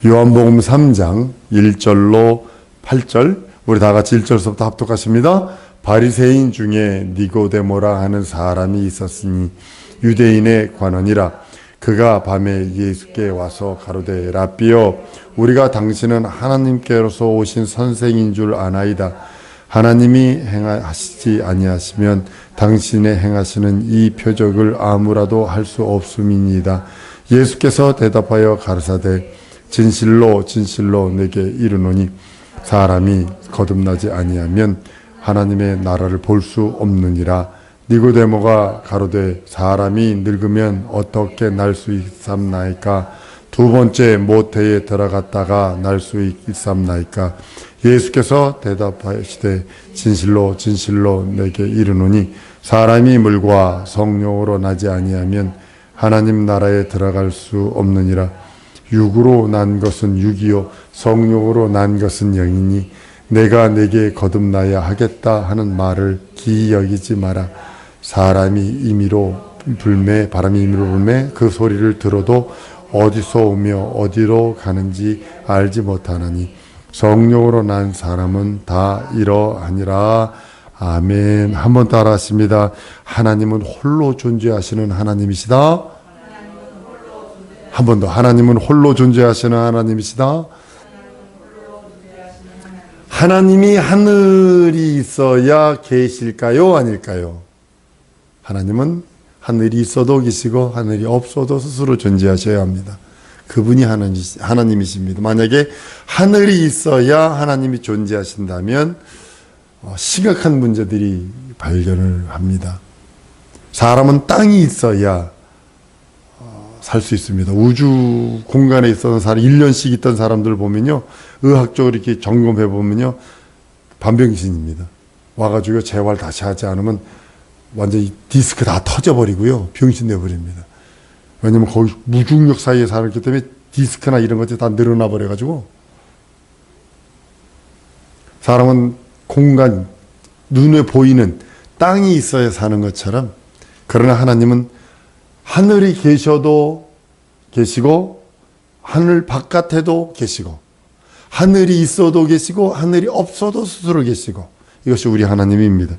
요한복음 3장 1절로 8절, 우리 다 같이 1절서부터 합독하십니다. 바리새인 중에 니고데모라 하는 사람이 있었으니 유대인의 관원이라. 그가 밤에 예수께 와서 가로되, 랍비여, 우리가 당신은 하나님께로서 오신 선생인 줄 아나이다. 하나님이 행하시지 아니하시면 당신의 행하시는 이 표적을 아무라도 할 수 없음이니이다. 예수께서 대답하여 가르사대, 진실로 진실로 내게 이르노니 사람이 거듭나지 아니하면 하나님의 나라를 볼 수 없느니라. 니고데모가 가로되, 사람이 늙으면 어떻게 날 수 있삼나이까? 두 번째 모태에 들어갔다가 날 수 있삼나이까? 예수께서 대답하시되, 진실로 진실로 내게 이르노니 사람이 물과 성령으로 나지 아니하면 하나님 나라에 들어갈 수 없느니라. 육으로 난 것은 육이요 성령으로 난 것은 영이니 내가 내게 거듭나야 하겠다 하는 말을 기이 여기지 마라. 바람이 임의로 불매 그 소리를 들어도 어디서 오며 어디로 가는지 알지 못하나니 성령으로 난 사람은 다 이러하니라. 아멘. 한번 따라 하십니다. 하나님은 홀로 존재하시는 하나님이시다. 한 번 더. 하나님은 홀로 존재하시는 하나님이시다. 하나님이 하늘이 있어야 계실까요? 아닐까요? 하나님은 하늘이 있어도 계시고 하늘이 없어도 스스로 존재하셔야 합니다. 그분이 하나님이십니다. 만약에 하늘이 있어야 하나님이 존재하신다면 심각한 문제들이 발견을 합니다. 사람은 땅이 있어야 살 수 있습니다. 우주 공간에 있었던 사람, 1년씩 있던 사람들 보면요, 의학적으로 이렇게 점검해 보면요, 반병신입니다. 와가지고 재활 다시 하지 않으면 완전히 디스크 다 터져버리고요, 병신 내버립니다. 왜냐면 거기 무중력 사이에 살았기 때문에 디스크나 이런 것들이 다 늘어나 버려가지고, 사람은 공간, 눈에 보이는 땅이 있어야 사는 것처럼, 그러나 하나님은 하늘이 계시고 하늘 바깥에도 계시고 하늘이 있어도 계시고 하늘이 없어도 스스로 계시고, 이것이 우리 하나님입니다.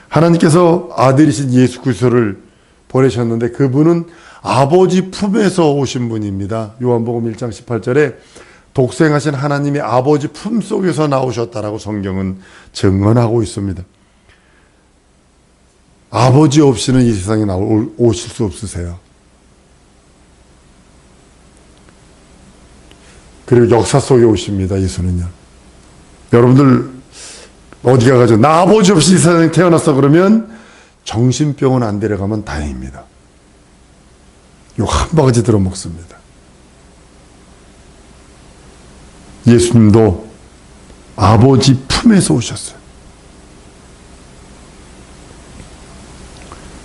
하나님께서 아들이신 예수 그리스도를 보내셨는데 그분은 아버지 품에서 오신 분입니다. 요한복음 1장 18절에 독생하신 하나님이 아버지 품 속에서 나오셨다라고 성경은 증언하고 있습니다. 아버지 없이는 이 세상에 오실 수 없으세요. 그리고 역사 속에 오십니다. 예수는요. 여러분들 어디 가가지고 나 아버지 없이 이 세상에 태어났어 그러면 정신병원 안 데려가면 다행입니다. 욕 한 바가지 들어먹습니다. 예수님도 아버지 품에서 오셨어요.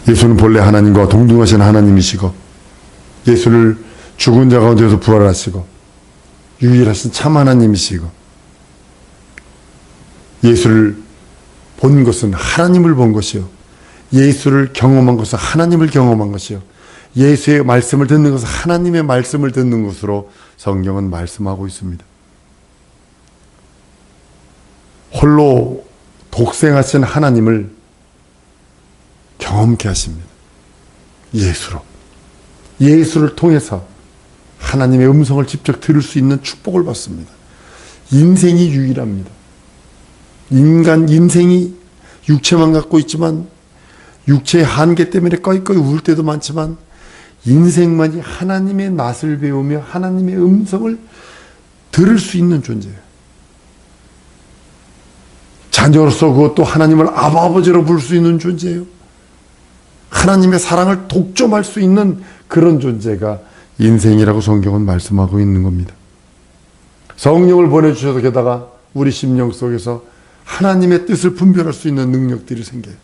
예수는 본래 하나님과 동등하신 하나님이시고, 예수를 죽은 자 가운데서 부활하시고 유일하신 참 하나님이시고, 예수를 본 것은 하나님을 본 것이요, 예수를 경험한 것은 하나님을 경험한 것이요, 예수의 말씀을 듣는 것은 하나님의 말씀을 듣는 것으로 성경은 말씀하고 있습니다. 홀로 독생하신 하나님을 경험케 하십니다. 예수를 통해서 하나님의 음성을 직접 들을 수 있는 축복을 받습니다. 인생이 유일합니다. 인생이 육체만 갖고 있지만 육체의 한계 때문에 꺼이꺼이 울 때도 많지만 인생만이 하나님의 낯을 배우며 하나님의 음성을 들을 수 있는 존재예요. 자녀로서 그것도 하나님을 아버지로 부를 수 있는 존재예요. 하나님의 사랑을 독점할 수 있는 그런 존재가 인생이라고 성경은 말씀하고 있는 겁니다. 성령을 보내주셔서 게다가 우리 심령 속에서 하나님의 뜻을 분별할 수 있는 능력들이 생겨요.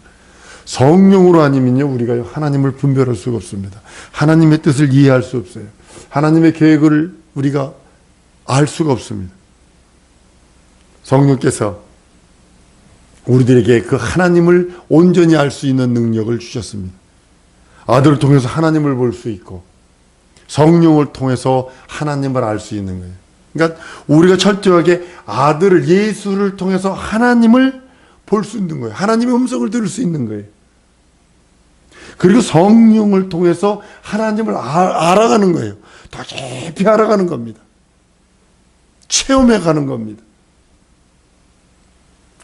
성령으로 아니면요, 우리가 하나님을 분별할 수가 없습니다. 하나님의 뜻을 이해할 수 없어요. 하나님의 계획을 우리가 알 수가 없습니다. 성령께서 우리들에게 그 하나님을 온전히 알 수 있는 능력을 주셨습니다. 아들을 통해서 하나님을 볼 수 있고, 성령을 통해서 하나님을 알 수 있는 거예요. 그러니까 우리가 철저하게 아들을, 예수를 통해서 하나님을 볼 수 있는 거예요. 하나님의 음성을 들을 수 있는 거예요. 그리고 성령을 통해서 하나님을 알아가는 거예요. 더 깊이 알아가는 겁니다. 체험해 가는 겁니다.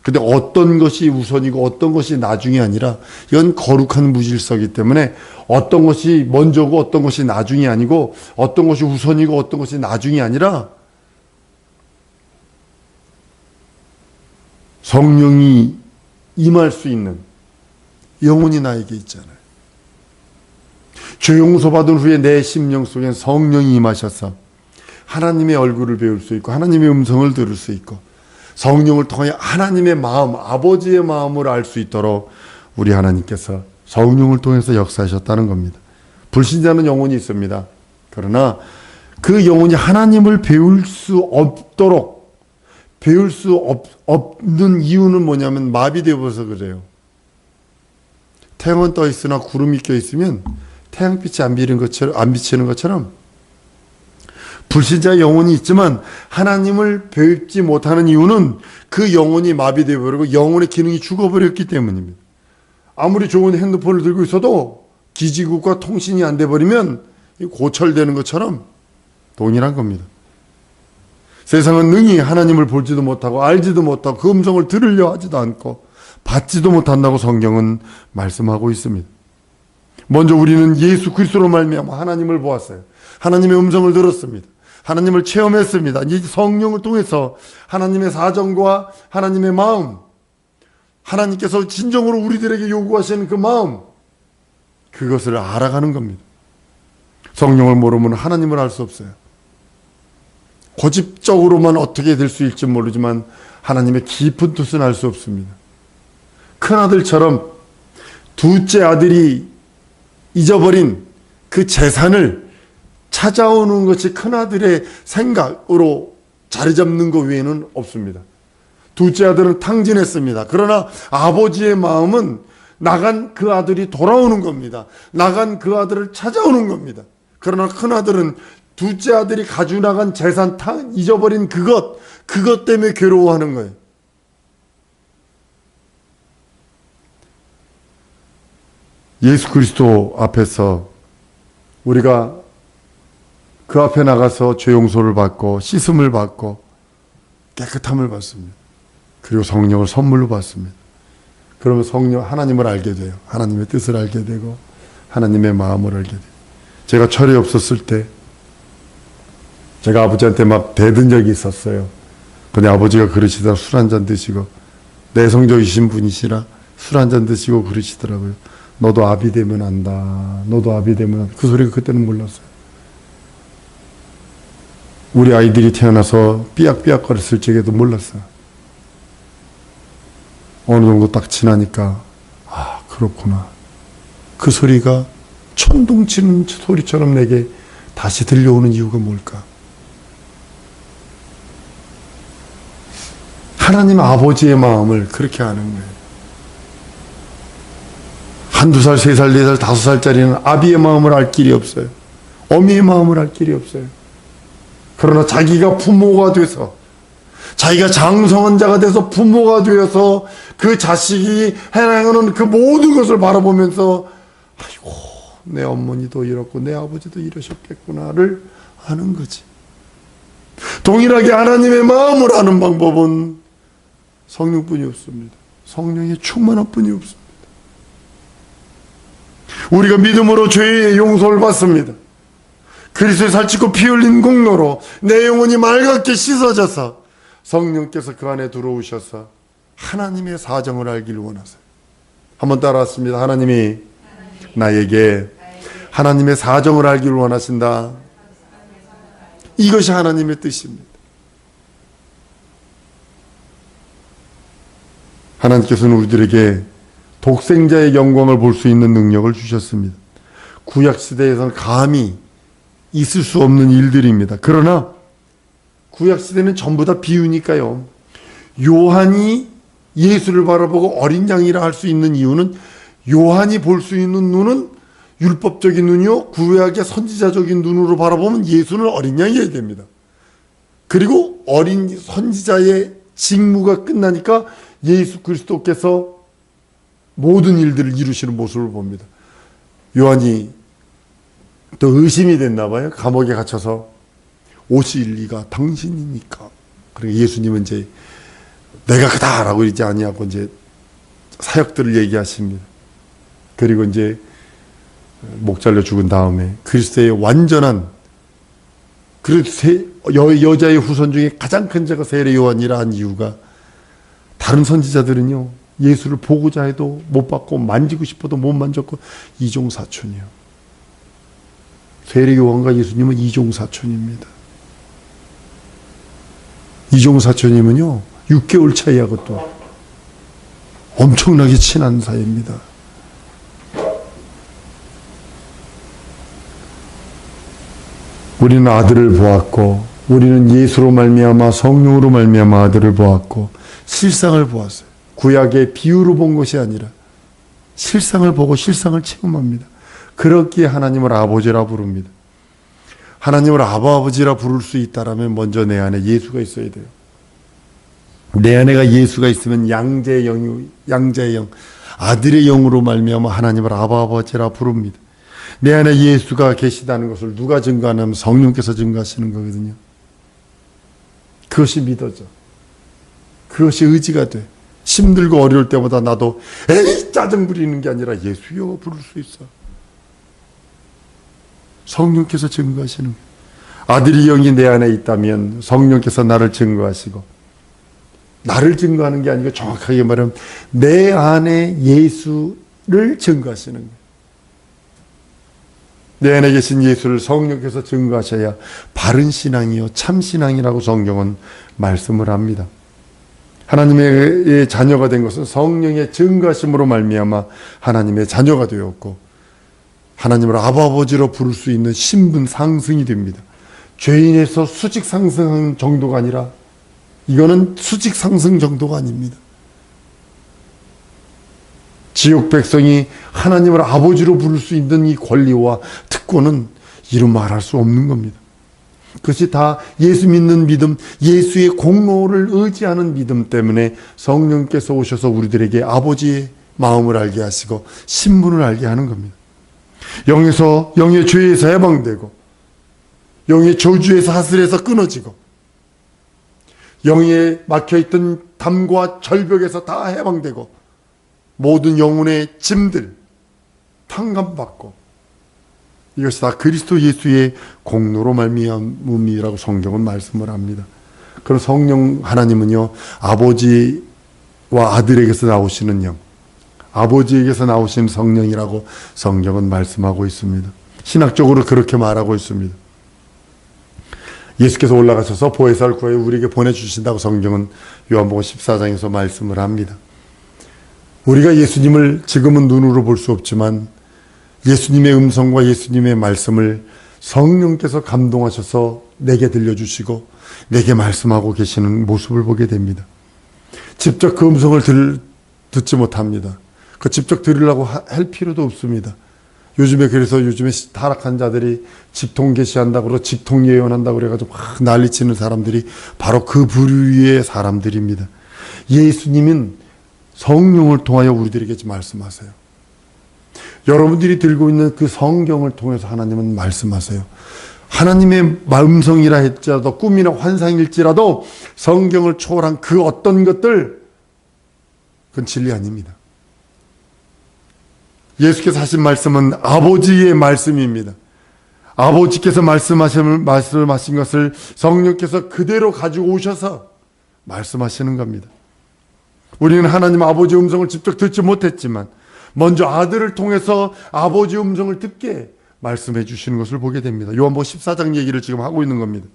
근데 어떤 것이 우선이고 어떤 것이 나중이 아니라 이건 거룩한 무질서이기 때문에 어떤 것이 먼저고 어떤 것이 나중이 아니고 어떤 것이 우선이고 어떤 것이 나중이 아니라 성령이 임할 수 있는 영혼이 나에게 있잖아요. 죄 용서 받은 후에 내 심령 속엔 성령이 임하셔서 하나님의 얼굴을 배울 수 있고 하나님의 음성을 들을 수 있고 성령을 통해 하나님의 마음, 아버지의 마음을 알 수 있도록 우리 하나님께서 성령을 통해서 역사하셨다는 겁니다. 불신자는 영혼이 있습니다. 그러나 그 영혼이 하나님을 배울 수 없도록 배울 수 없는 이유는 뭐냐면 마비되어 버려서 그래요. 태양은 떠 있으나 구름이 껴 있으면 태양빛이 안 비치는 것처럼 불신자의 영혼이 있지만 하나님을 배우지 못하는 이유는 그 영혼이 마비되어 버리고 영혼의 기능이 죽어버렸기 때문입니다. 아무리 좋은 핸드폰을 들고 있어도 기지국과 통신이 안 돼 버리면 고철되는 것처럼 동일한 겁니다. 세상은 능히 하나님을 볼지도 못하고 알지도 못하고 그 음성을 들으려 하지도 않고 받지도 못한다고 성경은 말씀하고 있습니다. 먼저 우리는 예수 그리스도로 말미암아 하나님을 보았어요. 하나님의 음성을 들었습니다. 하나님을 체험했습니다. 이제 성령을 통해서 하나님의 사정과 하나님의 마음, 하나님께서 진정으로 우리들에게 요구하시는 그 마음, 그것을 알아가는 겁니다. 성령을 모르면 하나님을 알 수 없어요. 고집적으로만 어떻게 될 수 있을지 모르지만 하나님의 깊은 뜻은 알 수 없습니다. 큰아들처럼 둘째 아들이 잊어버린 그 재산을 찾아오는 것이 큰아들의 생각으로 자리 잡는 것 외에는 없습니다. 둘째 아들은 탕진했습니다. 그러나 아버지의 마음은 나간 그 아들이 돌아오는 겁니다. 나간 그 아들을 찾아오는 겁니다. 그러나 큰아들은 둘째 아들이 가지고 나간 재산 잊어버린 그것 때문에 괴로워하는 거예요. 예수 그리스도 앞에서 우리가 그 앞에 나가서 죄 용서를 받고 씻음을 받고 깨끗함을 받습니다. 그리고 성령을 선물로 받습니다. 그러면 하나님을 알게 돼요. 하나님의 뜻을 알게 되고 하나님의 마음을 알게 돼요. 제가 철이 없었을 때 제가 아버지한테 막 대든 적이 있었어요. 근데 아버지가 그러시더라. 술 한잔 드시고 내성적이신 분이시라 술 한잔 드시고 그러시더라고요. 너도 아비 되면 안다. 너도 아비 되면 안다. 그 소리가 그때는 몰랐어요. 우리 아이들이 태어나서 삐약삐약거렸을 적에도 몰랐어요. 어느 정도 딱 지나니까 아 그렇구나. 그 소리가 천둥치는 소리처럼 내게 다시 들려오는 이유가 뭘까? 하나님 아버지의 마음을 그렇게 아는 거예요. 한두 살, 세 살, 네 살, 5살짜리는 아비의 마음을 알 길이 없어요. 어미의 마음을 알 길이 없어요. 그러나 자기가 부모가 돼서 자기가 장성한 자가 돼서 부모가 되어서 그 자식이 행하는 그 모든 것을 바라보면서 아이고 내 어머니도 이렇고 내 아버지도 이러셨겠구나를 아는 거지. 동일하게 하나님의 마음을 아는 방법은 성령뿐이 없습니다. 성령의 충만한 뿐이 없습니다. 우리가 믿음으로 죄의 용서를 받습니다. 그리스도의 살찌고 피 흘린 공로로 내 영혼이 맑게 씻어져서 성령께서 그 안에 들어오셔서 하나님의 사정을 알기를 원하세요. 한번 따라왔습니다. 하나님이 나에게 하나님의 사정을 알기를 원하신다. 이것이 하나님의 뜻입니다. 하나님께서는 우리들에게 독생자의 영광을 볼 수 있는 능력을 주셨습니다. 구약시대에서는 감히 있을 수 없는 일들입니다. 그러나 구약시대는 전부 다 비유니까요. 요한이 예수를 바라보고 어린 양이라 할 수 있는 이유는 요한이 볼 수 있는 눈은 율법적인 눈이요, 구약의 선지자적인 눈으로 바라보면 예수는 어린 양이어야 됩니다. 그리고 어린 선지자의 직무가 끝나니까 예수 그리스도께서 모든 일들을 이루시는 모습을 봅니다. 요한이 또 의심이 됐나 봐요. 감옥에 갇혀서 오실 리가 당신이니까. 그러니까 예수님은 이제 내가 그다라고 이제 아니하고 이제 사역들을 얘기하십니다. 그리고 이제 목 잘려 죽은 다음에 그리스도의 완전한, 여자의 후손 중에 가장 큰 자가 세례 요한이라 한 이유가, 다른 선지자들은요 예수를 보고자 해도 못 받고 만지고 싶어도 못 만졌고 이종사촌이요. 세례 요한과 예수님은 이종사촌입니다. 이종사촌님은요 6개월 차이하고 또 엄청나게 친한 사이입니다. 우리는 아들을 보았고, 우리는 예수로 말미암아 성령으로 말미암아 아들을 보았고 실상을 보았어요. 구약의 비유로 본 것이 아니라 실상을 보고 실상을 체험합니다. 그렇기에 하나님을 아버지라 부릅니다. 하나님을 아버지라 부를 수 있다라면 먼저 내 안에 예수가 있어야 돼요. 내 안에가 예수가 있으면 양자의 영, 아들의 영으로 말미암아 하나님을 아버지라 부릅니다. 내 안에 예수가 계시다는 것을 누가 증거하냐면 성령께서 증거하시는 거거든요. 그것이 믿어져. 그것이 의지가 돼. 힘들고 어려울 때보다 나도 에이 짜증 부리는 게 아니라 예수여 부를 수 있어. 성령께서 증거하시는 거예요. 아들의 영이 내 안에 있다면 성령께서 나를 증거하시고, 나를 증거하는 게 아니고 정확하게 말하면 내 안에 예수를 증거하시는 거예요. 내 안에 계신 예수를 성령께서 증거하셔야 바른 신앙이요 참 신앙이라고 성경은 말씀을 합니다. 하나님의 자녀가 된 것은 성령의 증거하심으로 말미암아 하나님의 자녀가 되었고, 하나님을 아버지로 부를 수 있는 신분 상승이 됩니다. 죄인에서 수직 상승한 정도가 아니라 이거는 수직 상승 정도가 아닙니다. 지옥 백성이 하나님을 아버지로 부를 수 있는 이 권리와 특권은 이루 말할 수 없는 겁니다. 그것이 다 예수 믿는 믿음, 예수의 공로를 의지하는 믿음 때문에 성령께서 오셔서 우리들에게 아버지의 마음을 알게 하시고 신분을 알게 하는 겁니다. 영의 죄에서 해방되고, 영의 저주에서 하슬에서 끊어지고, 영에 막혀있던 담과 절벽에서 다 해방되고, 모든 영혼의 짐들 탕감받고, 이것이 다 그리스도 예수의 공로로 말미암음이라고 성경은 말씀을 합니다. 그럼 성령 하나님은요 아버지와 아들에게서 나오시는 영, 아버지에게서 나오신 성령이라고 성경은 말씀하고 있습니다. 신학적으로 그렇게 말하고 있습니다. 예수께서 올라가셔서 보혜사를 구하여 우리에게 보내주신다고 성경은 요한복음 14장에서 말씀을 합니다. 우리가 예수님을 지금은 눈으로 볼 수 없지만 예수님의 음성과 예수님의 말씀을 성령께서 감동하셔서 내게 들려주시고 내게 말씀하고 계시는 모습을 보게 됩니다. 직접 그 음성을 듣지 못합니다. 그 직접 들으려고 할 필요도 없습니다. 그래서 요즘에 타락한 자들이 직통 계시한다고 그러고 직통 예언한다고 그래가지고 막 난리치는 사람들이 바로 그 부류의 사람들입니다. 예수님은 성령을 통하여 우리들에게 말씀하세요. 여러분들이 들고 있는 그 성경을 통해서 하나님은 말씀하세요. 하나님의 음성이라 할지라도 꿈이나 환상일지라도 성경을 초월한 그 어떤 것들, 그건 진리 아닙니다. 예수께서 하신 말씀은 아버지의 말씀입니다. 아버지께서 말씀하신 것을 성령께서 그대로 가지고 오셔서 말씀하시는 겁니다. 우리는 하나님 아버지 음성을 직접 듣지 못했지만 먼저 아들을 통해서 아버지 음성을 듣게 말씀해 주시는 것을 보게 됩니다. 요한복음 14장 얘기를 지금 하고 있는 겁니다.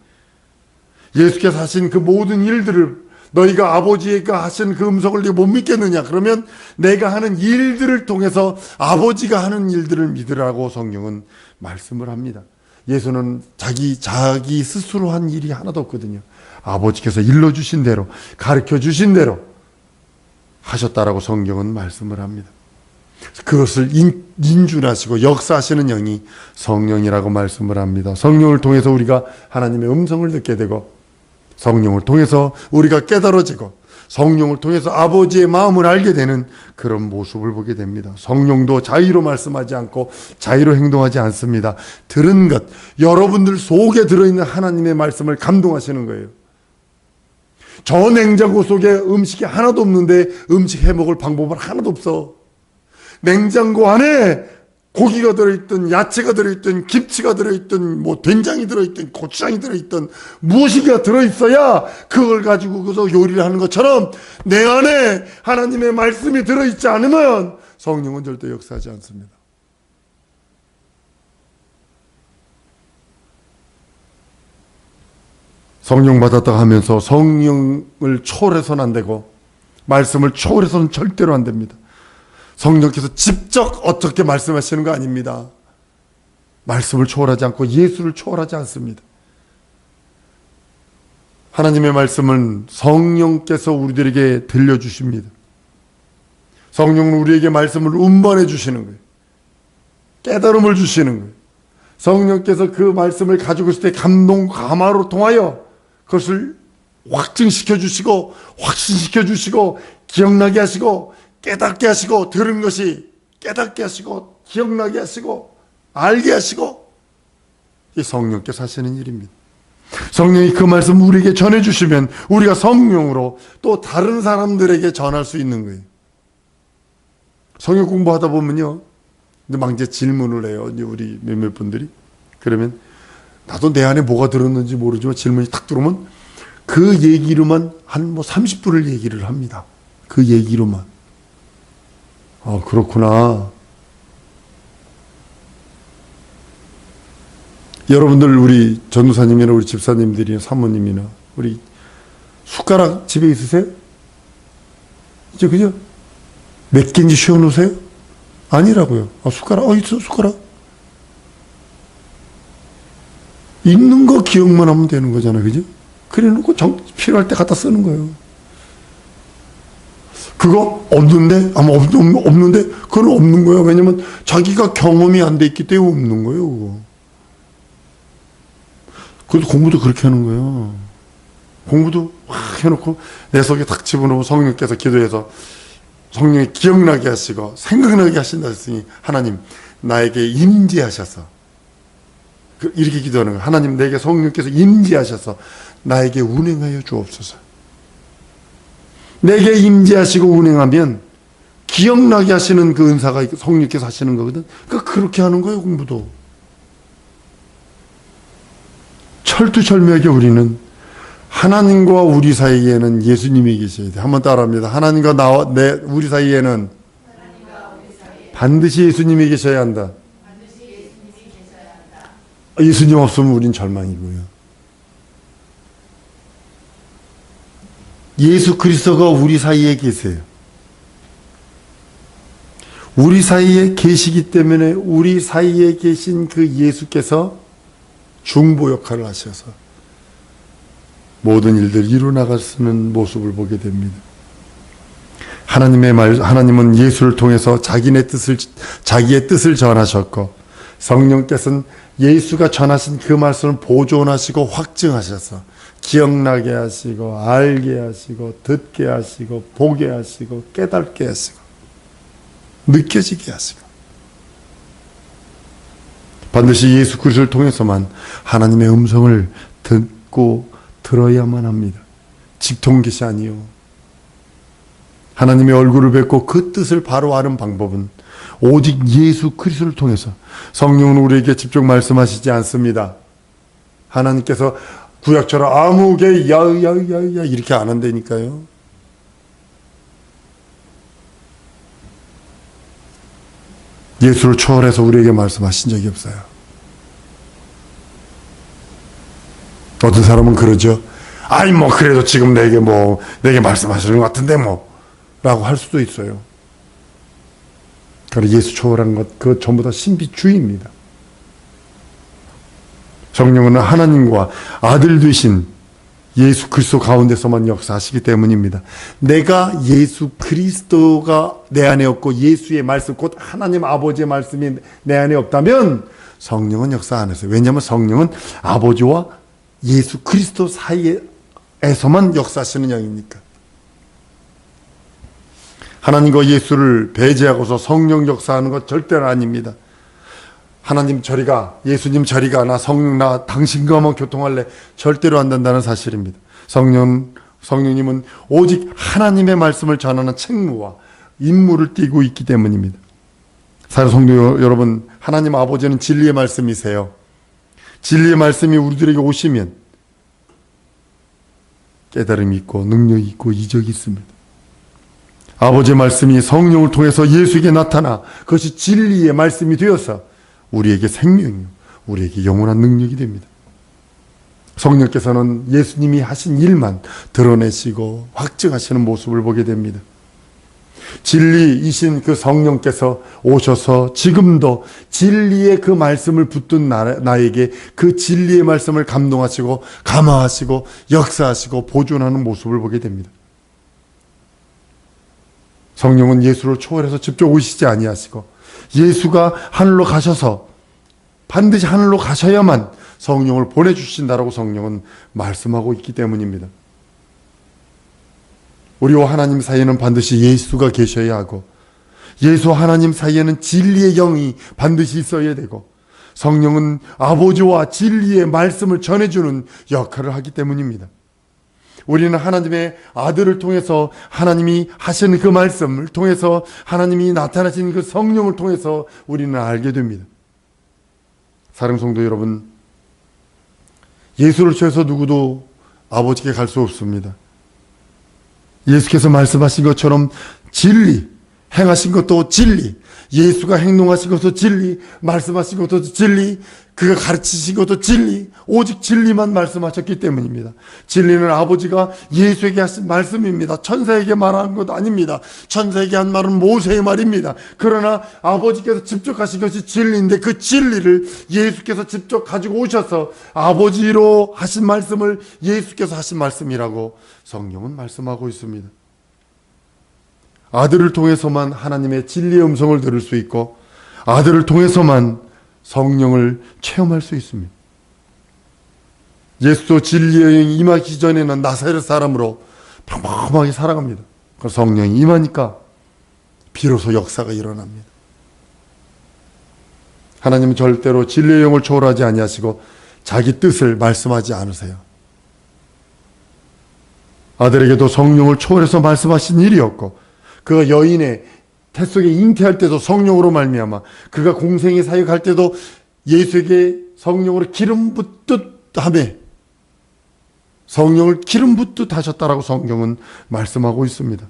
예수께서 하신 그 모든 일들을, 너희가 아버지가 하신 그 음성을 네가 못 믿겠느냐? 그러면 내가 하는 일들을 통해서 아버지가 하는 일들을 믿으라고 성경은 말씀을 합니다. 예수는 자기 스스로 한 일이 하나도 없거든요. 아버지께서 일러주신 대로, 가르쳐 주신 대로 하셨다라고 성경은 말씀을 합니다. 그것을 인준하시고 역사하시는 영이 성령이라고 말씀을 합니다. 성령을 통해서 우리가 하나님의 음성을 듣게 되고, 성령을 통해서 우리가 깨달아지고, 성령을 통해서 아버지의 마음을 알게 되는 그런 모습을 보게 됩니다. 성령도 자의로 말씀하지 않고 자의로 행동하지 않습니다. 들은 것, 여러분들 속에 들어있는 하나님의 말씀을 감동하시는 거예요. 저 냉장고 속에 음식이 하나도 없는데 음식 해먹을 방법은 하나도 없어. 냉장고 안에 고기가 들어있든 야채가 들어있든 김치가 들어있든 뭐 된장이 들어있든 고추장이 들어있든 무엇이가 들어있어야 그걸 가지고 그래서 요리를 하는 것처럼 내 안에 하나님의 말씀이 들어있지 않으면 성령은 절대 역사하지 않습니다. 성령 받았다 하면서 성령을 초월해서는 안 되고 말씀을 초월해서는 절대로 안 됩니다. 성령께서 직접 어떻게 말씀하시는 거 아닙니다. 말씀을 초월하지 않고 예수를 초월하지 않습니다. 하나님의 말씀은 성령께서 우리들에게 들려주십니다. 성령은 우리에게 말씀을 운반해 주시는 거예요. 깨달음을 주시는 거예요. 성령께서 그 말씀을 가지고 있을 때 감동, 감화로 통하여 그것을 확증시켜 주시고 확신시켜 주시고 기억나게 하시고 깨닫게 하시고 들은 것이 깨닫게 하시고 기억나게 하시고 알게 하시고, 이 성령께서 하시는 일입니다. 성령이 그 말씀 우리에게 전해주시면 우리가 성령으로 또 다른 사람들에게 전할 수 있는 거예요. 성경 공부하다 보면요, 근데 막 이제 질문을 해요. 이제 우리 몇몇 분들이. 그러면 나도 내 안에 뭐가 들었는지 모르지만 질문이 탁 들어오면 그 얘기로만 한 뭐 30분을 얘기를 합니다. 그 얘기로만. 그렇구나. 여러분들 우리 전도사님이나 우리 집사님들이나 사모님이나 우리 숟가락 집에 있으세요? 이제 그죠? 몇 개인지 쉬어 놓으세요? 아니라고요. 숟가락 있어 숟가락. 있는 거 기억만 하면 되는 거잖아요. 그죠? 그래 놓고 필요할 때 갖다 쓰는 거예요. 그거 없는데? 없는데? 그건 없는 거예요. 왜냐면 자기가 경험이 안 돼 있기 때문에 없는 거예요. 그거. 그래도 공부도 그렇게 하는 거예요. 공부도 확 해놓고 내 속에 탁 집어넣고 성령께서 기도해서 성령이 기억나게 하시고 생각나게 하신다 했으니 하나님 나에게 임재하셔서, 이렇게 기도하는 거예요. 하나님 내게 성령께서 임재하셔서 나에게 운행하여 주옵소서. 내게 임재하시고 운행하면 기억나게 하시는 그 은사가 성령께서 하시는 거거든. 그러니까 그렇게 하는 거예요. 공부도. 철두철미하게 우리는 하나님과 우리 사이에는 예수님이 계셔야 돼. 한번 따라합니다. 하나님과 우리 사이에는 반드시 예수님이 계셔야 한다. 예수님 없으면 우린 절망이고요. 예수 그리스도가 우리 사이에 계세요. 우리 사이에 계시기 때문에 우리 사이에 계신 그 예수께서 중보 역할을 하셔서 모든 일들 이루어나갈 수 있는 모습을 보게 됩니다. 하나님은 예수를 통해서 자기의 뜻을 전하셨고, 성령께서는 예수가 전하신 그 말씀을 보존하시고 확증하셔서 기억나게 하시고 알게 하시고 듣게 하시고 보게 하시고 깨닫게 하시고 느껴지게 하시고, 반드시 예수 그리스도를 통해서만 하나님의 음성을 듣고 들어야만 합니다. 직통기시 아니요. 하나님의 얼굴을 뵙고 그 뜻을 바로 아는 방법은 오직 예수 그리스도를 통해서. 성령은 우리에게 직접 말씀하시지 않습니다. 하나님께서 구약처럼 아무개 야야야야 이렇게 안 한다니까요. 예수를 초월해서 우리에게 말씀하신 적이 없어요. 어떤 사람은 그러죠. 그래도 지금 내게 말씀하시는 것 같은데 라고 할 수도 있어요. 그러나 예수 초월하는 것, 그것 전부 다 신비주의입니다. 성령은 하나님과 아들 되신 예수 그리스도 가운데서만 역사하시기 때문입니다. 내가 예수 그리스도가 내 안에 없고 예수의 말씀, 곧 하나님 아버지의 말씀이 내 안에 없다면 성령은 역사 안 했어요. 왜냐하면 성령은 아버지와 예수 그리스도 사이에서만 역사하시는 영이니까. 하나님과 예수를 배제하고서 성령 역사하는 것 절대로 아닙니다. 하나님 저리 가, 예수님 저리 가, 나 성령 나 당신과만 교통할래, 절대로 안 된다는 사실입니다. 성령님은 오직 하나님의 말씀을 전하는 책무와 임무를 띠고 있기 때문입니다. 사랑하는 성도 여러분, 하나님 아버지는 진리의 말씀이세요. 진리의 말씀이 우리들에게 오시면 깨달음이 있고 능력이 있고 이적이 있습니다. 아버지의 말씀이 성령을 통해서 예수에게 나타나 그것이 진리의 말씀이 되어서 우리에게 생명이요, 우리에게 영원한 능력이 됩니다. 성령께서는 예수님이 하신 일만 드러내시고 확증하시는 모습을 보게 됩니다. 진리이신 그 성령께서 오셔서 지금도 진리의 그 말씀을 붙든 나에게 그 진리의 말씀을 감동하시고 감화하시고 역사하시고 보존하는 모습을 보게 됩니다. 성령은 예수를 초월해서 직접 오시지 아니하시고 예수가 하늘로 가셔서 반드시 하늘로 가셔야만 성령을 보내주신다라고 성령은 말씀하고 있기 때문입니다. 우리와 하나님 사이에는 반드시 예수가 계셔야 하고 예수와 하나님 사이에는 진리의 영이 반드시 있어야 되고 성령은 아버지와 진리의 말씀을 전해주는 역할을 하기 때문입니다. 우리는 하나님의 아들을 통해서 하나님이 하시는 그 말씀을 통해서 하나님이 나타나신 그 성령을 통해서 우리는 알게 됩니다. 사랑하는 성도 여러분, 예수를 통해서 누구도 아버지께 갈 수 없습니다. 예수께서 말씀하신 것처럼 진리, 행하신 것도 진리, 예수가 행동하신 것도 진리, 말씀하신 것도 진리, 그가 가르치신 것도 진리, 오직 진리만 말씀하셨기 때문입니다. 진리는 아버지가 예수에게 하신 말씀입니다. 천사에게 말한 것 아닙니다. 천사에게 한 말은 모세의 말입니다. 그러나 아버지께서 직접 하신 것이 진리인데 그 진리를 예수께서 직접 가지고 오셔서 아버지로 하신 말씀을 예수께서 하신 말씀이라고 성경은 말씀하고 있습니다. 아들을 통해서만 하나님의 진리의 음성을 들을 수 있고 아들을 통해서만 성령을 체험할 수 있습니다. 예수도 진리의 영이 임하기 전에는 나사렛 사람으로 평범하게 살아갑니다. 그 성령이 임하니까 비로소 역사가 일어납니다. 하나님은 절대로 진리의 영을 초월하지 아니하시고 자기 뜻을 말씀하지 않으세요. 아들에게도 성령을 초월해서 말씀하신 일이 없고 그가 여인의 태 속에 잉태할 때도 성령으로 말미암아 그가 공생의 사역할 때도 예수에게 성령으로 기름 붓듯 하매 성령을 기름 붓듯 하셨다라고 성경은 말씀하고 있습니다.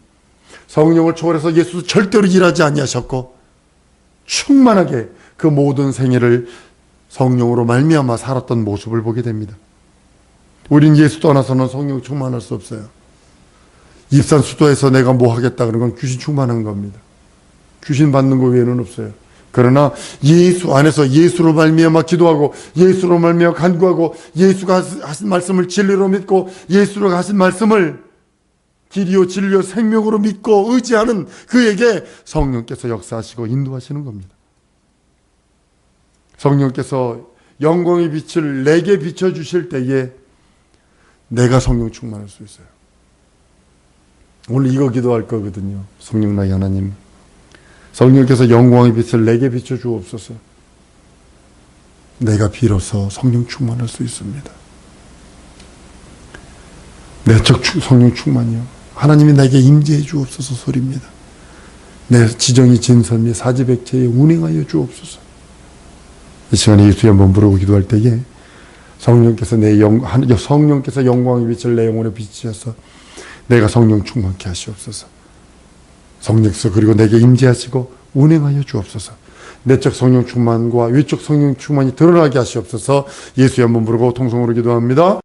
성령을 초월해서 예수도 절대로 일하지 아니하셨고 충만하게 그 모든 생애를 성령으로 말미암아 살았던 모습을 보게 됩니다. 우린 예수 떠나서는 성령 충만할 수 없어요. 입산 수도에서 내가 뭐 하겠다 그런 건 귀신 충만한 겁니다. 귀신 받는 거 외에는 없어요. 그러나 예수 안에서 예수로 말미암아 기도하고 예수로 말미암아 간구하고 예수가 하신 말씀을 진리로 믿고 예수로 하신 말씀을 길이요 진리요 생명으로 믿고 의지하는 그에게 성령께서 역사하시고 인도하시는 겁니다. 성령께서 영광의 빛을 내게 비춰주실 때에 내가 성령 충만할 수 있어요. 오늘 이거 기도할 거거든요. 성령 나의 하나님, 성령께서 영광의 빛을 내게 비춰주옵소서. 내가 비로소 성령 충만할 수 있습니다. 내적 성령 충만이요, 하나님이 나에게 임재해 주옵소서 소리입니다. 내 지정이 진선미 사지백체에 운행하여 주옵소서. 이 시간에 예수의 한번 부르고 기도할 때에 성령께서 성령께서 영광의 빛을 내 영혼에 비추셔서 내가 성령 충만케 하시옵소서. 성령께서 그리고 내게 임재하시고 운행하여 주옵소서. 내적 성령 충만과 외적 성령 충만이 드러나게 하시옵소서. 예수의 한번 부르고 통성으로 기도합니다.